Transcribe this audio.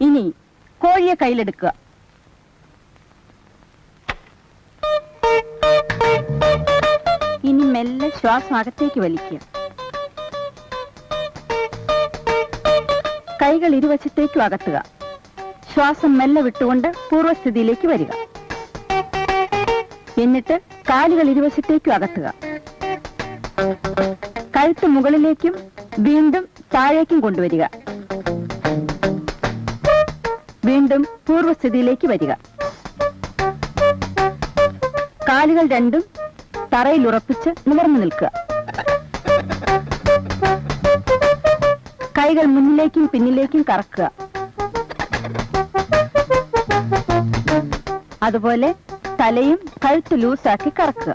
ഇനി കോഴിയെ കയ്യിലെടുക്കുക. ഇനി മെല്ലെ ശ്വാസം അകത്തേക്ക് വലിക്കുക. കൈകൾ ഇരുവശത്തേക്കും അകത്തുക. ശ്വാസം മെല്ലെ വിട്ടുകൊണ്ട് പൂർവ്വസ്ഥിതിയിലേക്ക് വരിക. എന്നിട്ട് കാലുകൾ ഇരുവശത്തേക്കും അകത്തുക. കഴുത്ത് മുകളിലേക്കും വീണ്ടും താഴേക്കും കൊണ്ടുവരിക. വീണ്ടും പൂർവ്വസ്ഥിതിയിലേക്ക് വരിക. കാലുകൾ രണ്ടും തറയിൽ ഉറപ്പിച്ച് നിവർന്നു നിൽക്കുക. കൈകൾ മുന്നിലേക്കും പിന്നിലേക്കും കറക്കുക. അതുപോലെ തലയും കഴുത്ത് ലൂസാക്കി കറക്കുക.